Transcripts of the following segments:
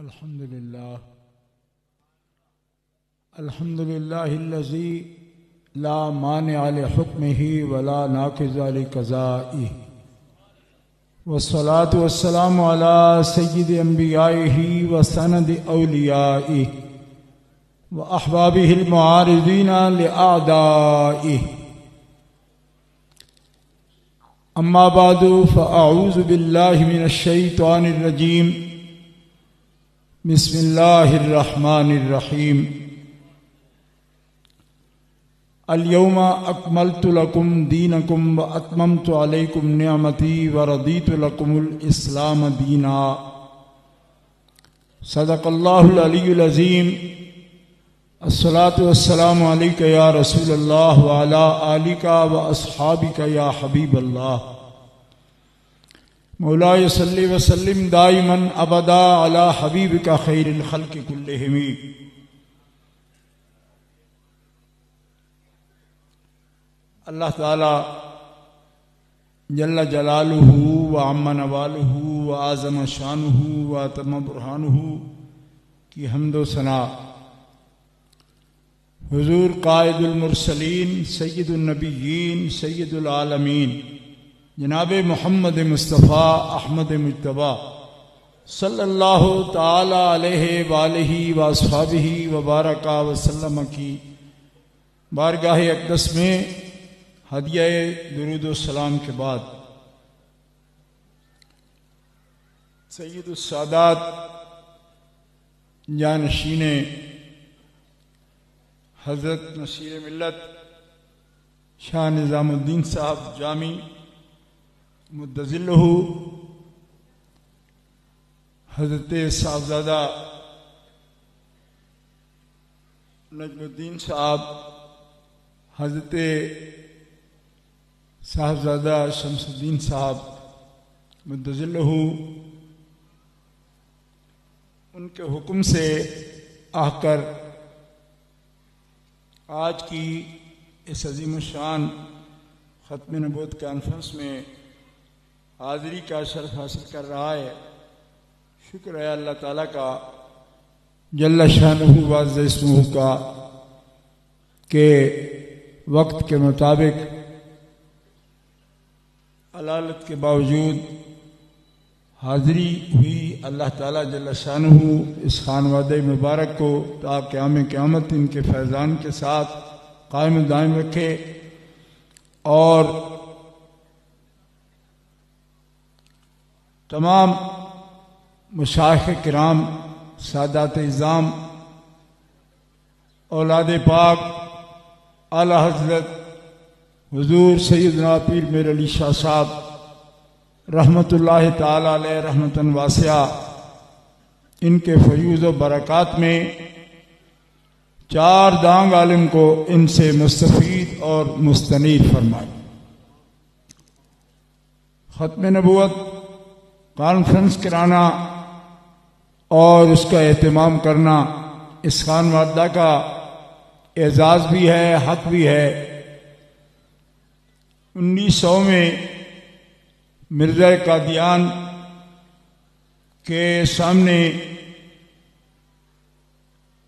अल्हम्दुलिल्लाहिल्लज़ी ला मानिअ लिहुक्मिही वला नाक़िज़ लिक़ज़ाइही वस्सलातु वस्सलामु अला सय्यिदि अंबियाइही व सनदि औलियाइही व अहबाबिहिल मुआरिज़ीना लिअअदाइही। अम्मा बादु फ़अऊज़ु बिल्लाहि मिनश शैतानिर रजीम। बिस्मिल्लाहिर रहमानिर रहीम। अल-यौमा अकमलतु लकुम दीनकुम व अतममतु अलैकुम निअमती व रदीतु लकुमुल इस्लाम दीना। सदक़ल्लाहुल अलियुल अज़ीम। अस्सलातु वस्सलामु अलैका या रसूलल्लाह व अला आलिका व अस्हाबिका या हबीबल्लाह। मौलाय सल्लि व सल्लिम दाइमन अबदा अला हबीबिका खैरिल खल्क़ि कुल्लिहिम। अल्लाह ताला जल्ल जलालुहु व अम्मा नवालुहु व आज़म शानुहु व अतम बुरहानुहु की हम्दो सना हुज़ूर क़ाइदुल मुरसलीन सय्यिदुन नबिय्यीन सय्यिदुल आलमीन जनाब मोहम्मद मुस्तफ़ा अहमद मुज्तबा सल्लल्लाहु ताला अलैहि वालिही व अस्हाबिही व बारका व सल्लम की बारगाह अक़दस में हदिया दुरूद व सलाम के बाद सय्यदुस सादात जानशीन हज़रत नसीर मिल्लत शाह निज़ामुद्दीन साहब जामी मुद्दज़िल्लहु हज़रत साहबज़ादा नजमुद्दीन साहब, हज़रत साहबज़ादा शमसुद्दीन साहब मुद्दज़िल्लहु, उनके हुक्म से आकर आज की इस अज़ीम शान ख़त्म नबूवत कॉन्फ्रेंस में हाज़िरी का शर्फ हासिल कर रहा है। शुक्र है अल्लाह ताला का जल्ल शानुहु व अज़्ज़ इस्मुहु का के वक्त के मुताबिक अलालत के बावजूद हाज़िरी हुई। अल्लाह ताला जल्ल शानुहु इस खानवादे मुबारक को ता क़याम क़यामत इनके फैज़ान के साथ कायम दायम रखे और तमाम मशाइख़ किराम, सादात इज़ाम, औलाद पाक, आला हज़रत हुज़ूर सैयदना पीर मीर अली शाह साहब रहमतुल्लाहि ताला अलैहि रहमतन वासिया, इनके फयूज़ व बरक़ात में चार दांग आलिम को इनसे मुस्तफ़ीद और मुस्तनीर फरमाए। ख़त्म नबूवत कॉन्फ्रेंस कराना और उसका एहतमाम करना इस खानवादा का एजाज़ भी है, हक भी है। 1900 में मिर्ज़ा कादियान के सामने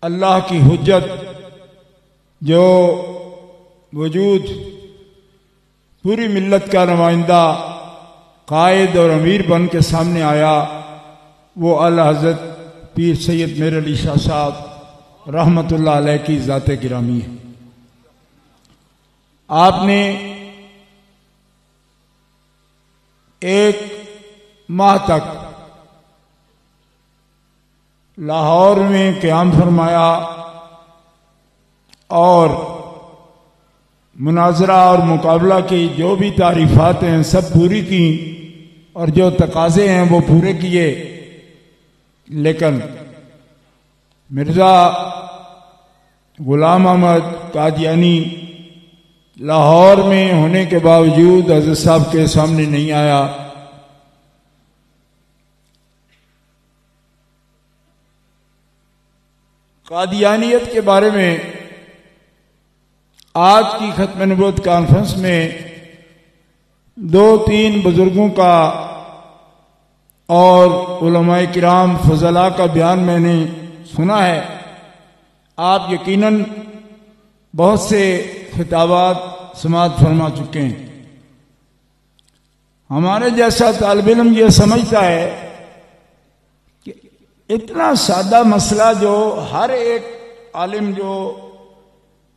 अल्लाह की हुज्जत जो वजूद पूरी मिल्लत का नुमाइंदा कायद और अमीर बन के सामने आया, वो आला हज़रत पीर सैयद मीर अली शाह साहब रहमतुल्लाह अलैह की ज़ाते गिरामी है। आपने एक माह तक लाहौर में क़याम फरमाया और मुनाजरा और मुकाबला की जो भी तारीफ़ात हैं सब पूरी की और जो तकाज़े हैं वो पूरे किए। लेकिन मिर्ज़ा गुलाम अहमद कादियानी लाहौर में होने के बावजूद हज़रत साहब के सामने नहीं आया। कादियानियत के बारे में आज की ख़त्म नबूवत कॉन्फ्रेंस में 2-3 बुजुर्गों का और उलमाए किराम फजला का बयान मैंने सुना है। आप यकीनन बहुत से खिताबात समाअत फरमा चुके हैं। हमारे जैसा तालिब इल्म यह समझता है कि इतना सादा मसला जो हर एक आलिम जो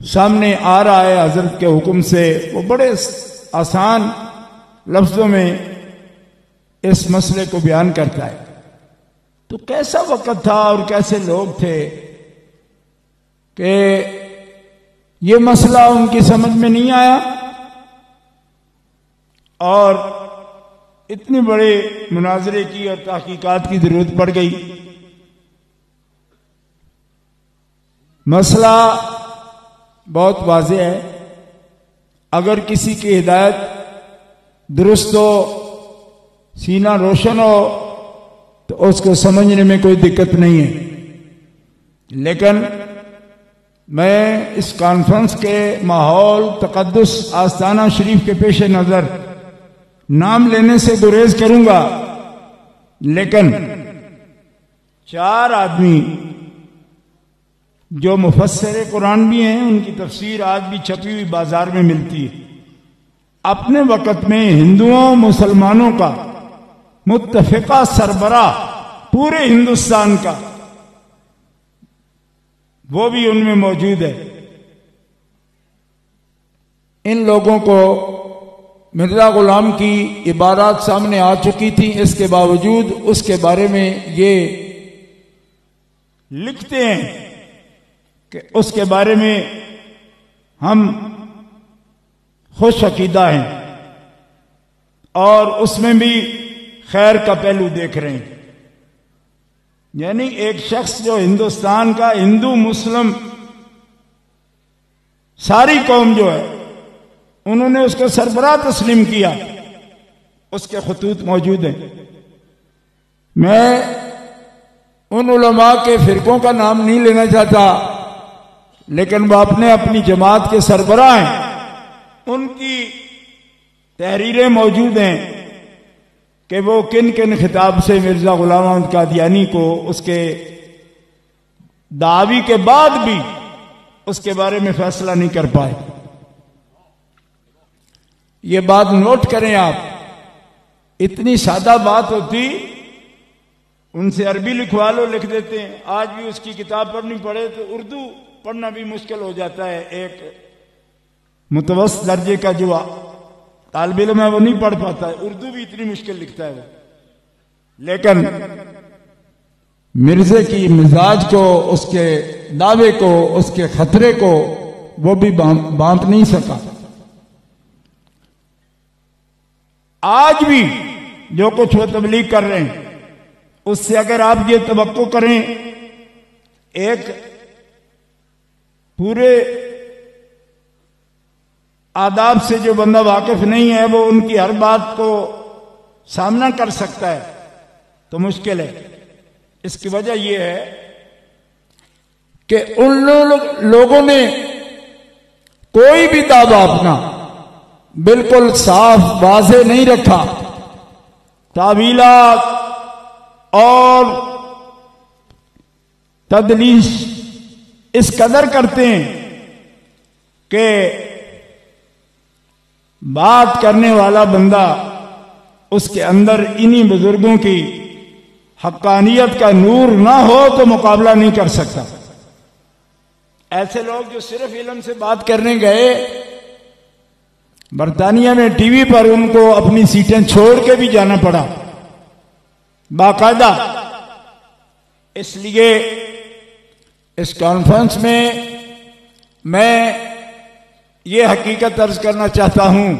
सामने आ रहा है हजरत के हुक्म से, वो बड़े आसान लफ्जों में इस मसले को बयान करता है। तो कैसा वक्त था और कैसे लोग थे कि ये मसला उनकी समझ में नहीं आया और इतनी बड़े मुनाजरे की और तहकीकात की जरूरत पड़ गई। मसला बहुत वाज़ेह है। अगर किसी की हिदायत दुरुस्त हो, सीना रोशन हो, तो उसको समझने में कोई दिक्कत नहीं है। लेकिन मैं इस कॉन्फ्रेंस के माहौल, तकद्दुस आस्ताना शरीफ के पेश नज़र नाम लेने से गुरेज करूंगा, लेकिन 4 आदमी जो मुफस्सिर कुरान भी हैं, उनकी तफसीर आज भी छपी हुई बाजार में मिलती है। अपने वक्त में हिंदुओं मुसलमानों का मुत्तफिका सरबरा पूरे हिंदुस्तान का, वो भी उनमें मौजूद है। इन लोगों को मिर्जा गुलाम की इबारात सामने आ चुकी थी, इसके बावजूद उसके बारे में ये लिखते हैं कि उसके बारे में हम खुश अकीदा हैं और उसमें भी खैर का पहलू देख रहे हैं। यानी एक शख्स जो हिंदुस्तान का, हिंदू मुस्लिम सारी कौम जो है, उन्होंने उसको सरबराह तस्लीम किया, उसके खतूत मौजूद हैं। मैं उन उलमा के फिरकों का नाम नहीं लेना चाहता, लेकिन वह अपने अपनी जमात के सरबराह हैं। उनकी तहरीरें मौजूद हैं कि वो किन किन खिताब से मिर्जा गुलाम अहमद कादियानी को उसके दावी के बाद भी उसके बारे में फैसला नहीं कर पाए। ये बात नोट करें आप। इतनी सादा बात होती, उनसे अरबी लिखवा लो, लिख देते हैं। आज भी उसकी किताब पढ़नी पड़े तो उर्दू पढ़ना भी मुश्किल हो जाता है। एक मुतवस्सित दर्जे का जो तालिब इल्म है वो नहीं पढ़ पाता है, उर्दू भी इतनी मुश्किल लिखता है वो। लेकिन मिर्जे की मिजाज को, उसके दावे को, उसके खतरे को वो भी बांट नहीं सका। आज भी जो कुछ वो तबलीग कर रहे हैं, उससे अगर आप ये तवक्को करें, एक पूरे आदाब से जो बंदा वाकिफ नहीं है, वो उनकी हर बात को सामना कर सकता है, तो मुश्किल है। इसकी वजह यह है कि उन लोगों ने कोई भी दावा अपना बिल्कुल साफ वाज़ेह नहीं रखा। तावीलात और तदलीस इस कदर करते हैं कि बात करने वाला बंदा, उसके अंदर इन्हीं बुजुर्गों की हक्कानियत का नूर ना हो तो मुकाबला नहीं कर सकता। ऐसे लोग जो सिर्फ इल्म से बात करने गए, बरतानिया में टीवी पर उनको अपनी सीटें छोड़ के भी जाना पड़ा बाकायदा। इसलिए इस कॉन्फ्रेंस में मैं ये हकीकत अर्ज करना चाहता हूं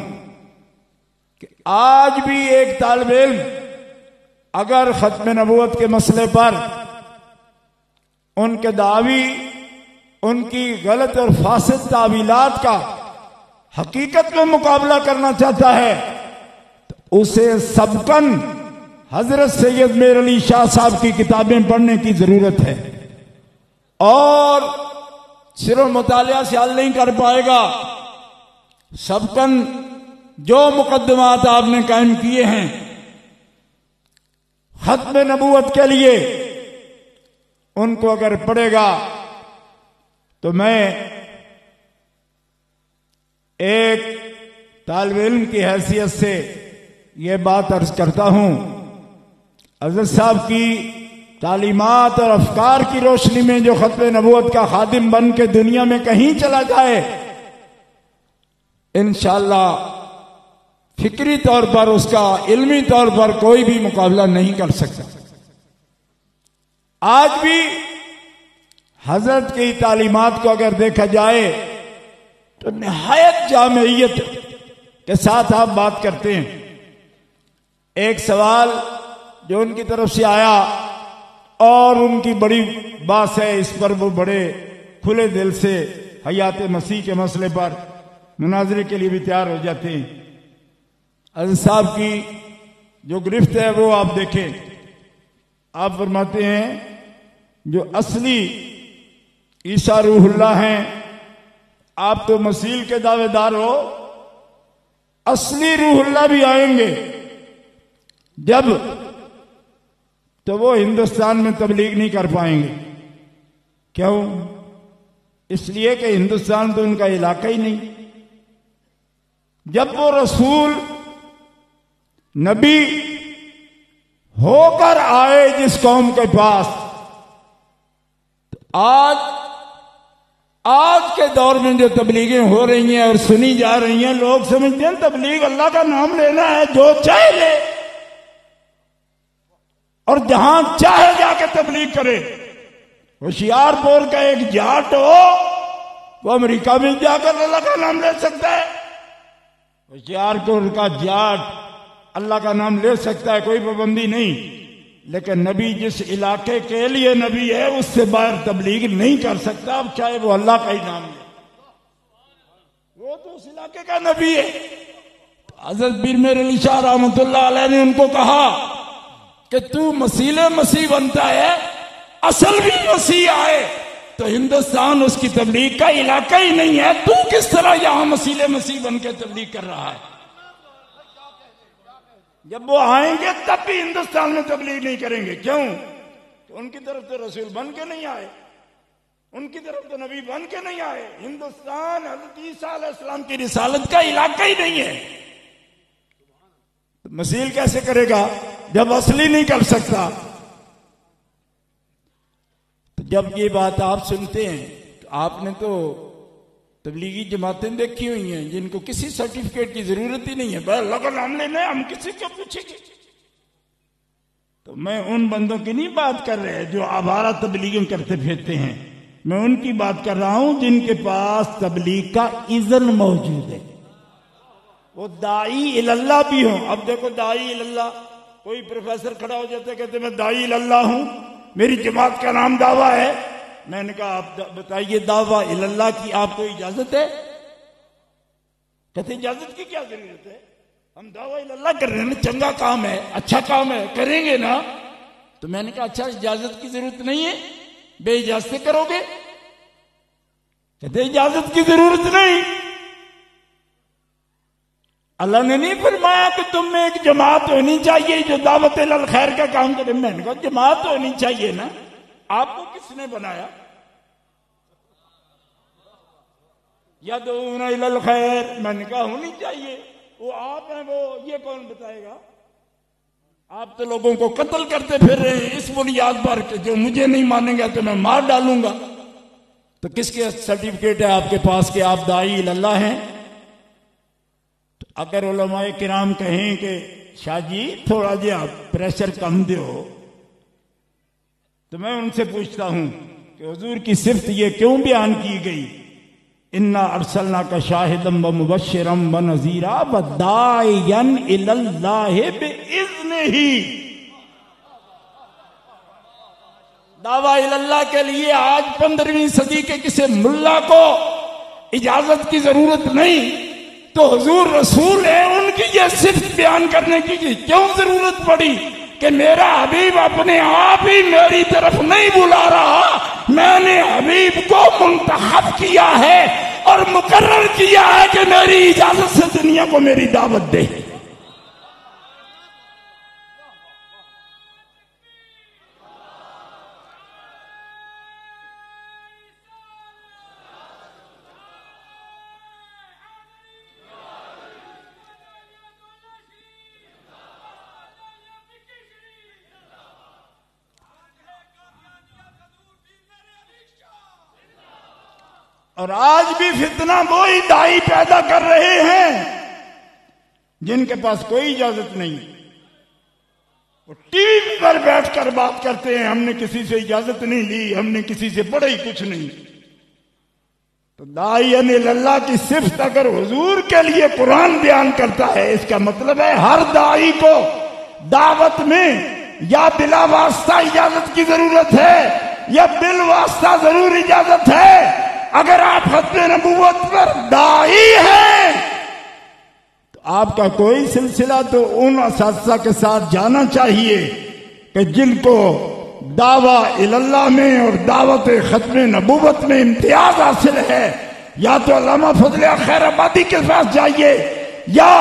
कि आज भी एक तालिब इल्म अगर खत्म नबूवत के मसले पर उनके दावी, उनकी गलत और फासिद तावीलात का हकीकत में मुकाबला करना चाहता है, तो उसे सबकन हजरत सैयद मेर अली शाह साहब की किताबें पढ़ने की जरूरत है। और सिर्फ मुतालिया से हल नहीं कर पाएगा। सबकन जो मुकदमात आपने कायम किए हैं, खत्म नबूवत के लिए उनको अगर पढ़ेगा तो मैं एक तालिब इल्म की हैसियत से ये बात अर्ज करता हूं, हज़रत साहब की तालीमात और अफकार की रोशनी में जो खत्म नबूवत का खादिम बन के दुनिया में कहीं चला जाए, इंशाअल्लाह फिक्री तौर पर उसका इल्मी तौर पर कोई भी मुकाबला नहीं कर सकता। आज भी हजरत की तालीमात को अगर देखा जाए तो निहायत जामियत के साथ आप बात करते हैं। एक सवाल जो उनकी तरफ से आया और उनकी बड़ी बात है, इस पर वो बड़े खुले दिल से हयात मसीह के मसले पर मुनाजरे के लिए भी तैयार हो जाते हैं। हज़रत साहब की जो गिरफ्त है वो आप देखें। आप फरमाते हैं जो असली ईसा रूहुल्लाह हैं, आप तो मसीह के दावेदार हो, असली रूहुल्लाह भी आएंगे जब, तो वो हिंदुस्तान में तबलीग नहीं कर पाएंगे। क्यों? इसलिए कि हिंदुस्तान तो उनका इलाका ही नहीं। जब वो रसूल नबी होकर आए जिस कौम के पास, तो आज के दौर में जो तबलीगें हो रही हैं और सुनी जा रही हैं, लोग समझते हैं तबलीग अल्लाह का नाम लेना है, जो चाहे ले और जहां चाहे जाके तबलीग करे। होशियारपुर का एक जाट हो, वो अमेरिका में जाकर अल्लाह का नाम ले सकता है। होशियारपुर का जाट अल्लाह का नाम ले सकता है, कोई पाबंदी नहीं, लेकिन नबी जिस इलाके के लिए नबी है उससे बाहर तबलीग नहीं कर सकता। अब चाहे वो अल्लाह का ही नाम ले, वो तो उस इलाके का नबी है। हजरत पीर मेरे अली शाह रहमतुल्लाह अलैह ने उनको कहा कि तू मसीले मसीह बनता है, असल भी मसीह आए तो हिंदुस्तान उसकी तबलीग का इलाका ही नहीं है, तू किस तरह यहां मसीले मसीह बन के तबलीग कर रहा है? जब वो आएंगे तब भी हिंदुस्तान में तबलीग नहीं करेंगे। क्यों? तो उनकी तरफ तो रसूल बन के नहीं आए, उनकी तरफ तो नबी बन के नहीं आए। हिंदुस्तान हज़रत ईसा अलैहिस्सलाम की रिसालत का इलाका ही नहीं है, तो मसील कैसे करेगा जब असली नहीं कर सकता? तो जब ये बात आप सुनते हैं, तो आपने तो तबलीगी जमातें देखी हुई हैं जिनको किसी सर्टिफिकेट की जरूरत ही नहीं है, बस अल्लाह का नाम लेना है, हम किसी को पूछेंगे। तो मैं उन बंदों की नहीं बात कर रहे जो आवारा तबलीगें करते फिरते हैं, मैं उनकी बात कर रहा हूं जिनके पास तबलीग का इज़्न मौजूद है, वो दाई इल्लल्लाह भी हो। अब देखो दाई इल्लल्लाह, कोई प्रोफेसर खड़ा हो जाता है, कहते मैं दाई इल्लल्लाह हूं, मेरी जमात का नाम दावा है। मैंने कहा आप बताइए दावा इल्लल्लाह की आपको इजाजत है? कहते इजाजत की क्या जरूरत है, हम दावा इल्लल्लाह कर रहे हैं, चंगा काम है, अच्छा काम है, करेंगे ना। तो मैंने कहा अच्छा इजाजत की जरूरत नहीं है, बेइजाजत करोगे? कहते इजाजत की जरूरत नहीं। अल्लाह ने नहीं फरमाया कि तुम में एक जमात होनी चाहिए जो दावत इलल खैर का काम करे? मैंने कहा जमात होनी चाहिए ना, आपको किसने बनाया? यदऊना इलल खैर, मैंने कहा होनी चाहिए, वो आप हैं, वो ये कौन बताएगा? आप तो लोगों को कत्ल करते फिर रहे हैं इस बुनियाद पर कि जो मुझे नहीं मानेगा तो मैं मार डालूंगा। तो किसके सर्टिफिकेट है आपके पास कि आप दाई इल्लल्लाह हैं? तो अगर उलमाए किराम कहें कि शाह जी थोड़ा जी आप प्रेशर कम दो, तो मैं उनसे पूछता हूं कि हुजूर की सिफ्त ये क्यों बयान की गई? इन्ना अरसलना का शाहिदम व मुबश्शिरम व नज़ीरा व दाइयन इलल्लाहि बिइज़्निही। दावा इल्लल्लाह के लिए आज 15वीं सदी के किसी मुल्ला को इजाजत की जरूरत नहीं, तो हुजूर रसूल है, उनकी ये सिफ्त बयान करने की क्यों जरूरत पड़ी कि मेरा हबीब अपने आप ही मेरी तरफ नहीं बुला रहा, मैंने हबीब को मुंतखब किया है और मुकर्रर किया है कि मेरी इजाजत से दुनिया को मेरी दावत दे। और आज भी फितना वो ही दाई पैदा कर रहे हैं जिनके पास कोई इजाजत नहीं है। वो टीवी पर बैठकर बात करते हैं, हमने किसी से इजाजत नहीं ली, हमने किसी से पढ़ा ही कुछ नहीं। तो दाईयन इल्लल्लाह की सिफ्त अगर हुजूर के लिए कुरान बयान करता है, इसका मतलब है हर दाई को दावत में या बिला वास्ता इजाजत की जरूरत है या बिल वास्ता जरूर इजाजत है। अगर आप खत्म नबूवत पर दाई हैं तो आपका कोई सिलसिला तो उन असातिज़ा के साथ जाना चाहिए कि जिनको दावा इल्लल्लाह में और दावत खत्म नबूवत में इम्तियाज हासिल है। या तो अल्लामा फजल खैराबादी के पास जाइए या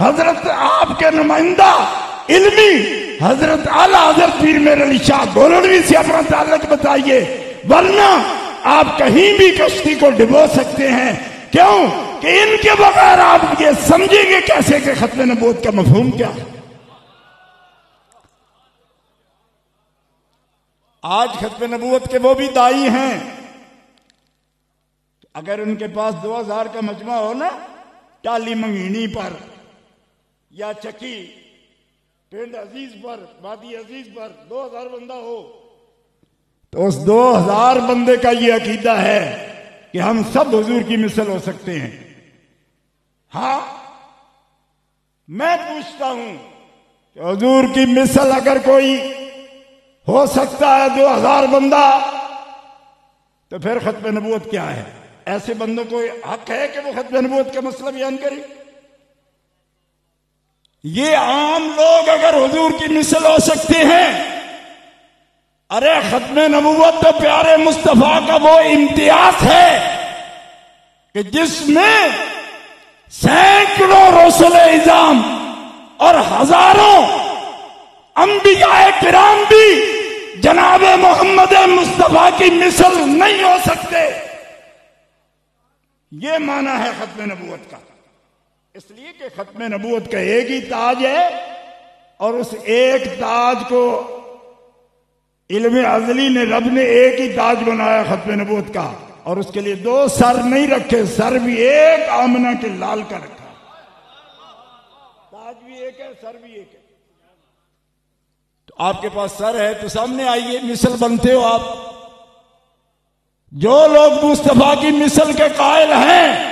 हजरत आपके नुमाइंदा इल्मी हजरत आला हजरत पीर मेरे अली शाह गोलड़वी से अपना ताल्लुक बताइए, वरना आप कहीं भी कश्ती को डुबो सकते हैं। क्यों कि इनके बगैर आप ये समझेंगे कैसे कि खत्म नबूवत का मफहूम क्या है। आज खत्म नबूवत के वो भी दाई हैं, अगर उनके पास 2000 का मजमा हो ना टाली मंगीनी पर या चकी पिंड अजीज पर वादी अजीज पर 2000 बंदा हो तो उस 2000 बंदे का ये अकीदा है कि हम सब हुजूर की मिसल हो सकते हैं। हाँ, मैं पूछता हूं कि हुजूर की मिसल अगर कोई हो सकता है 2000 बंदा, तो फिर खत्म नबूवत क्या है? ऐसे बंदों को हक है कि वो खत्म नबूवत का मसला बयान करें? ये आम लोग अगर हुजूर की मिसल हो सकते हैं, अरे खत्म नबूवत तो प्यारे मुस्तफा का वो इम्तियाज है कि जिसमें सैकड़ों रसूल इज़ाम और हजारों अंबिया किराम भी जनाब मोहम्मद मुस्तफा की मिसल नहीं हो सकते। ये माना है खत्म नबूवत का। इसलिए कि खत्म नबूवत का एक ही ताज है और उस एक ताज को इल्म अज़ली ने रब ने एक ही ताज बनाया खत्म नबूवत का, और उसके लिए 2 सर नहीं रखे, सर भी एक आमना के लाल का रखा, ताज भी एक है सर भी एक है। तो आपके पास सर है तो सामने आइए, मिसल बनते हो आप। जो लोग मुस्तफा की मिसल के कायल हैं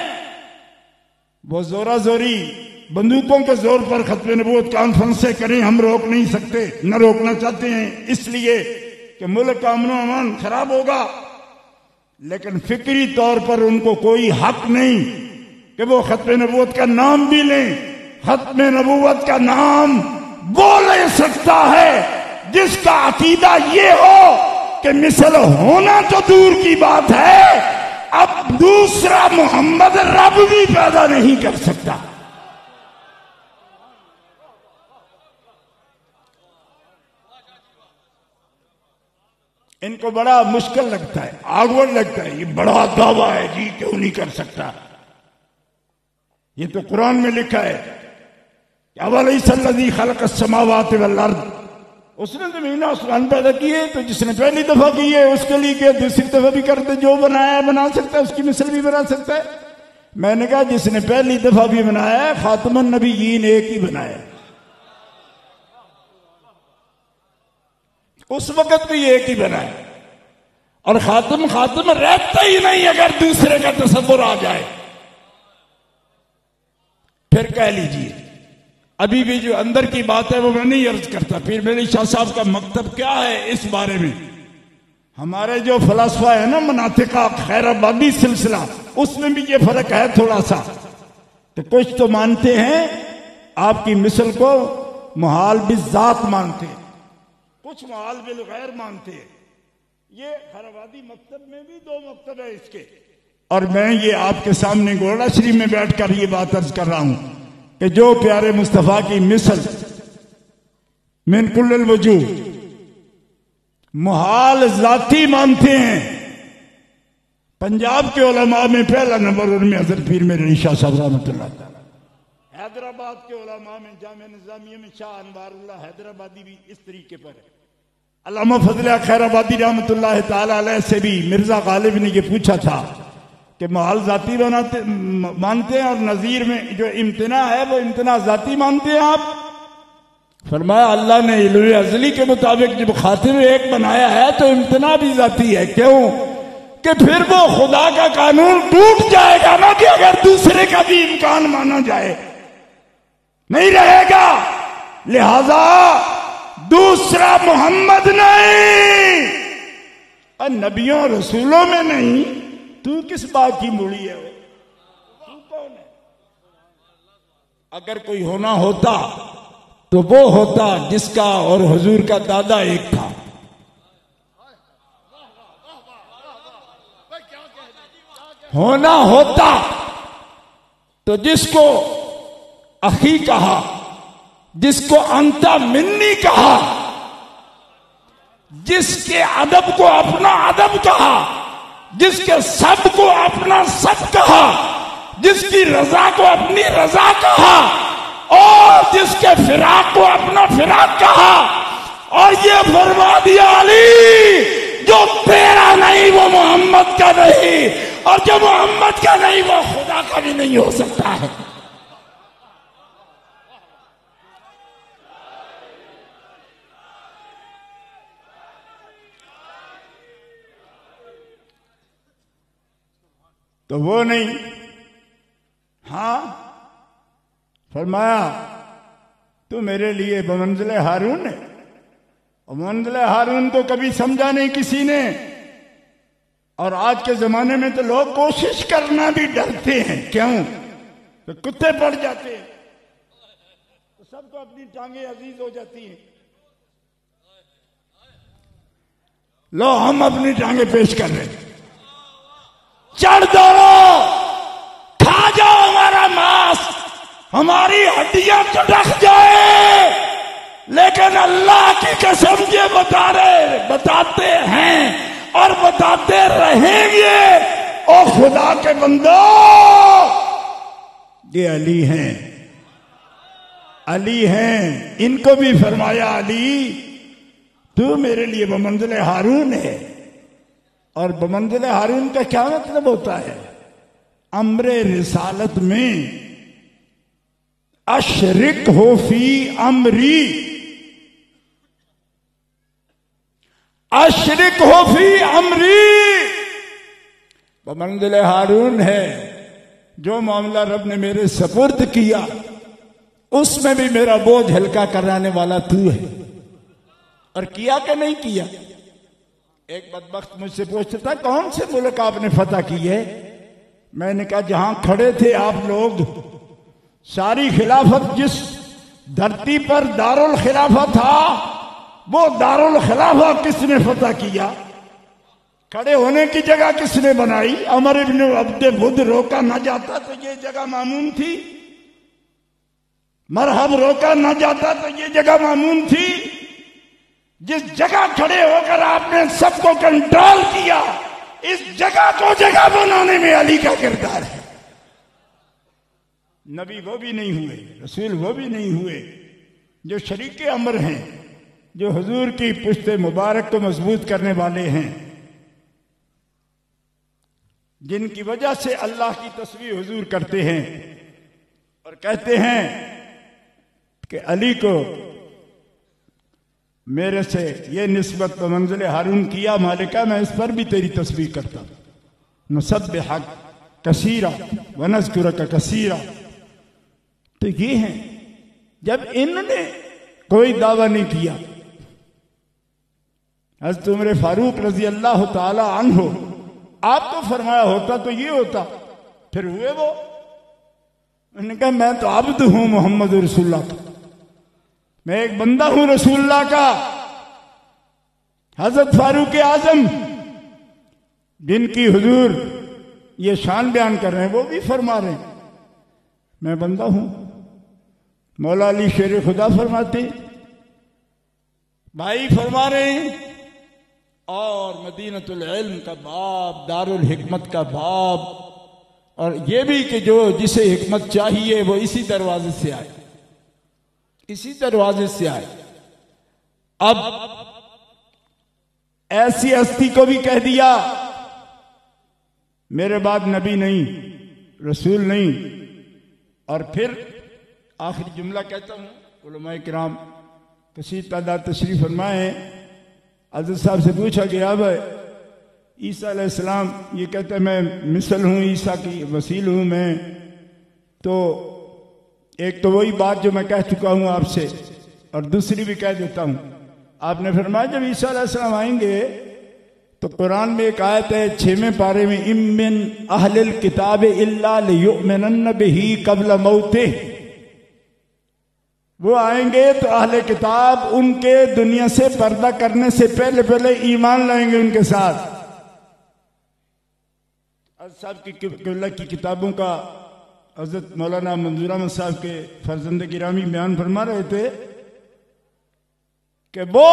वो जोरा जोरी बंदूकों के जोर पर खत्म नबूवत कॉन्फ्रेंस से करें, हम रोक नहीं सकते, न रोकना चाहते हैं, इसलिए कि मुल्क का अमन अमान खराब होगा। लेकिन फिक्री तौर पर उनको कोई हक नहीं कि वो खत्म नबूवत का नाम भी लें। खत्म नबूवत का नाम वो ले सकता है जिसका अकीदा ये हो कि मिसल होना तो दूर की बात है, अब दूसरा मोहम्मद रब भी पैदा नहीं कर सकता। इनको बड़ा मुश्किल लगता है, आगवड़ लगता है, ये बड़ा दावा है जी, क्यों नहीं कर सकता। ये तो कुरान में लिखा है, अवलैसल्लज़ी खलक़स समावाति वल अर्द, उसने जमीन आसमान पैदा किए, तो जिसने पहली दफा की है उसके लिए क्या दूसरी दफा भी करते, जो बनाया बना सकता है, उसकी मिसल भी बना सकता है। मैंने कहा जिसने पहली दफा भी बनाया है, खातमुन नबिय्यीन एक ही बनाया, उस वक्त भी एक ही बनाया, और खातम खातम रहता ही नहीं अगर दूसरे का तसव्वुर आ जाए। फिर कह लीजिए, अभी भी जो अंदर की बात है वो मैं नहीं अर्ज करता, पीर मेरे शाह साहब का मकतब क्या है इस बारे में। हमारे जो फलसफा है ना मनातिका खैराबादी सिलसिला, उसमें भी ये फर्क है थोड़ा सा। तो कुछ तो मानते हैं आपकी मिसल को मुहाल बिज़ात मानते हैं, कुछ मुहाल बिल गैर मानते हैं। ये खैराबादी मकतब में भी 2 मकतब है इसके, और मैं ये आपके सामने गोड़ा शरीफ में बैठकर ये बात अर्ज कर रहा हूं कि जो प्यारे मुस्तफा की मिसल मिन कुल्लिल वजूह मुहाल जाती मानते हैं। पंजाब के उलमा में पहला नंबर उनमें हज़रत पीर मेरे अली शाह साहब रहमतुल्लाह तआला, हैदराबाद के उलमा में जामिया निज़ामिया में शाह अनवारुल्लाह हैदराबादी भी इस तरीके पर है। अल्लामा फजल खैराबादी रहमतुल्लाह तआला अलैह से भी मिर्जा गालिब ने ये पूछा था कि माल जाती मानते हैं और नजीर में जो इम्तना है वो इम्तना जाती मानते हैं आप। फरमाया अल्लाह ने इल्म अज़ली के मुताबिक जब खातिर एक बनाया है तो इम्तना भी जाती है। क्यों कि फिर वो खुदा का कानून टूट जाएगा ना, कि अगर दूसरे का भी इम्कान माना जाए नहीं रहेगा। लिहाजा दूसरा मोहम्मद नहीं और नबियों रसूलों में नहीं, तू किस बात की मूली है? तू कौन है? अगर कोई होना होता तो वो होता जिसका और हुजूर का दादा एक था। होना होता तो जिसको अखी कहा, जिसको अंता मिन्नी कहा, जिसके अदब को अपना अदब कहा, जिसके सब को अपना सब कहा, जिसकी रजा को अपनी रजा कहा और जिसके फिराक को अपना फिराक कहा, और ये फरमा दिया अली जो तेरा नहीं वो मोहम्मद का नहीं, और जो मोहम्मद का नहीं वो खुदा का भी नहीं हो सकता है। तो वो नहीं। हाँ, फरमाया तू मेरे लिए बमंज़िल हारून है। और मंज़िल हारून तो कभी समझा नहीं किसी ने, और आज के जमाने में तो लोग कोशिश करना भी डरते हैं। क्यों? तो कुत्ते पड़ जाते हैं, तो सबको अपनी टांगे अजीज हो जाती हैं। लो हम अपनी टांगे पेश कर रहे हैं, चढ़ दौड़ो, खा जाओ हमारा मांस, हमारी हड्डियां चटक जाए, लेकिन अल्लाह की कसम ये बताते हैं और बताते रहेंगे, ओ खुदा के बंदो ये अली हैं, अली हैं। इनको भी फरमाया अली तू मेरे लिए बमंज़िल हारून है। और बमंज़िल हारून का क्या मतलब होता है? अम्रे रिसालत में अशरिक हो फी अमरी, अशरिक हो फी अमरी। बमंज़िल हारून है जो मामला रब ने मेरे सपुर्द किया उसमें भी मेरा बोझ हल्का कराने वाला तू है। और किया कि नहीं किया? एक बदबख्त मुझसे पूछता था कौन से मुल्क आपने फतह की है? मैंने कहा जहां खड़े थे आप लोग, सारी खिलाफत जिस धरती पर दारुल खिलाफा था वो दारुल खिलाफा किसने फतह किया? खड़े होने की जगह किसने बनाई? अमर इब्न अब्दे बुद्ध रोका न जाता तो ये जगह मामून थी, मरहब रोका न जाता तो ये जगह मामून थी। जिस जगह खड़े होकर आपने सबको कंट्रोल किया, इस जगह को जगह बनाने में अली का किरदार है। नबी वो भी नहीं हुए, रसूल वो भी नहीं हुए जो शरीके अमर हैं, जो हुजूर की पुश्ते मुबारक को मजबूत करने वाले हैं, जिनकी वजह से अल्लाह की तस्वीर हुजूर करते हैं और कहते हैं कि अली को मेरे से ये निस्बत बमंज़िल हारून किया मालिका, मैं इस पर भी तेरी तस्बीह करता हूं। नुसब्बिहक कसीरा व नज़कुरक कसीरा। तो ये है, जब इन्होंने कोई दावा नहीं किया, हज़रत उमर फारूक रजी अल्लाह ताला अन्हु, आप तो फरमाया होता तो ये होता, फिर हुए वो। उन्होंने कहा मैं तो अब्द हूं मोहम्मद रसूलुल्लाह का, मैं एक बंदा हूं रसूलुल्लाह का। हजरत फारूक आजम जिनकी हुजूर ये शान बयान कर रहे हैं वो भी फरमा रहे हैं मैं बंदा हूं। मौला अली शेर खुदा फरमाते, भाई फरमा रहे हैं। और मदीनतुल इल्म का बाब, दारुल हिकमत का बाब, और ये भी कि जो जिसे हिकमत चाहिए वो इसी दरवाजे से आए, इसी दरवाजे से आए। अब ऐसी हस्ती को भी कह दिया मेरे बाद नबी नहीं, रसूल नहीं। और फिर आखिरी जुमला कहता हूँ, उलमाए किराम कसीर तादाद तशरीफ फरमाए। हज़रत साहब से पूछा गया, भाई ईसा अलैहिस्सलाम ये कहते हैं मैं मिसल हूँ, ईसा की वसील हूँ मैं। तो एक तो वही बात जो मैं कह चुका हूँ आपसे, और दूसरी भी कह देता हूँ। आपने फरमाया जब ईसा अलैहिस्सलाम आएंगे तो कुरान में एक आयत है 6वें पारे में, इम्मिन अहलिल किताब इल्ला लियुमिनन्न बिही क़ब्ल मौतिह। वो आएंगे तो अहले किताब उनके दुनिया से पर्दा करने से पहले पहले ईमान लाएंगे उनके साथ। साहब की किबला की किताबों का हज़रत मौलाना मंजूर अहमद साहब के फर्जंद गिरामी बयान फरमा रहे थे कि वो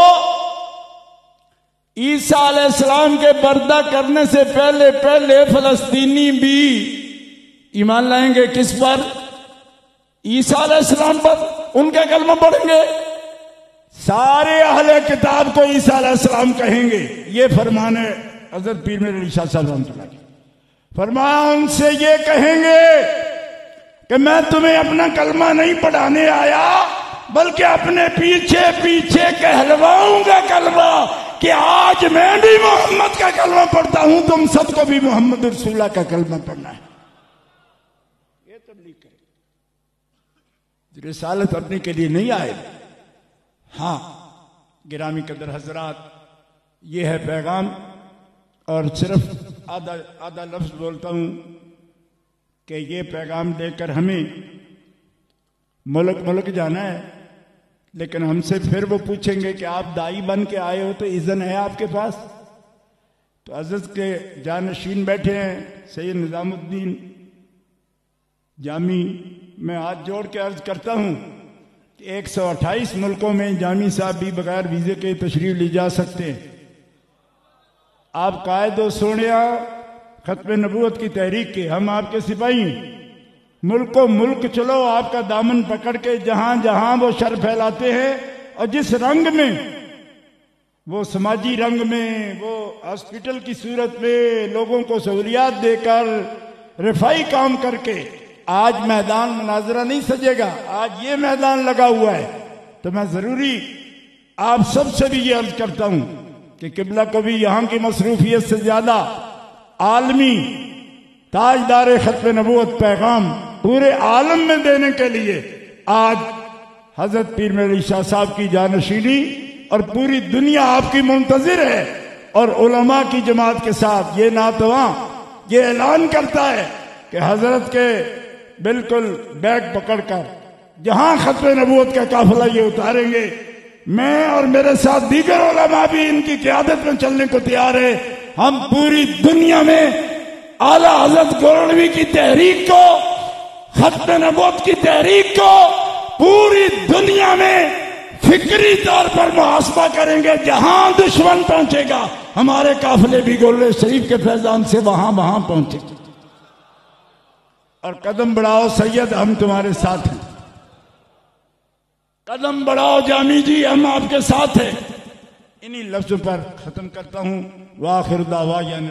ईसा अलैहिस्सलाम के पर्दा करने से पहले पहले फलस्तीनी भी ईमान लाएंगे। किस पर? ईसा अलैहिस्सलाम पर। उनके कलमा पढ़ेंगे। सारे अहले किताब को ईसा अलैहिस्सलाम कहेंगे। ये फरमान है हज़रत पीर मेरे अली शाह साहब रहमतुल्लाह अलैह। फरमाया उनसे ये कहेंगे कि मैं तुम्हें अपना कलमा नहीं पढ़ाने आया, बल्कि अपने पीछे पीछे कहलवाऊंगा कलमा कि आज मैं भी मोहम्मद का कलमा पढ़ता हूं, तुम सबको भी मोहम्मद रसूलुल्लाह का कलमा पढ़ना है। ये तबलीग करे, रिसालत अपने के लिए नहीं आए। हाँ गिरामी कदर हजरात, ये है पैगाम। और सिर्फ आधा लफ्ज बोलता हूं कि ये पैगाम लेकर हमें मुल्क जाना है, लेकिन हमसे फिर वो पूछेंगे कि आप दाई बन के आए हो तो इज़्ज़न है आपके पास? तो हज़रत के जानशीन बैठे हैं सैयद निज़ामुद्दीन जामी, मैं हाथ जोड़ के अर्ज करता हूँ कि 128 मुल्कों में जामी साहब भी बगैर वीज़े के तशरीफ ले जा सकते हैं। आप कायदो सोनिया खत्म नबूवत की तहरीक के, हम आपके सिपाही। मुल्क चलो आपका दामन पकड़ के, जहां जहां वो शर फैलाते हैं और जिस रंग में, वो समाजी रंग में, वो हॉस्पिटल की सूरत में लोगों को सहूलियात देकर रिफाई काम करके, आज मैदान मुनाजरा नहीं सजेगा, आज ये मैदान लगा हुआ है। तो मैं जरूरी आप सबसे भी ये अर्ज करता हूं कि किबला को भी यहां की मसरूफियत से ज्यादा आलमी ताजदार खत्म नबूवत पैगाम पूरे आलम में देने के लिए आज हजरत पीर मेरे अली शाह साहब की जानशीनी और पूरी दुनिया आपकी मुंतजिर है। और उलमा की जमात के साथ ये नातवा ये ऐलान करता है कि हजरत के बिल्कुल बैग पकड़कर जहां खत्म नबूवत का काफिला ये उतारेंगे, मैं और मेरे साथ दीगर उलमा भी इनकी क़यादत में चलने को तैयार है। हम पूरी दुनिया में आला हज़रत गोरनवी की तहरीक को, खत्म नबूवत की तहरीक को पूरी दुनिया में फिक्री तौर पर मुहासबा करेंगे। जहां दुश्मन पहुंचेगा हमारे काफिले भी गोले शरीफ के फैजान से वहां पहुंचे। और कदम बढ़ाओ सैयद, हम तुम्हारे साथ हैं। कदम बढ़ाओ जामी जी, हम आपके साथ हैं। इन्हीं लफ्जों पर खत्म करता हूं। वाखिर दावा यानी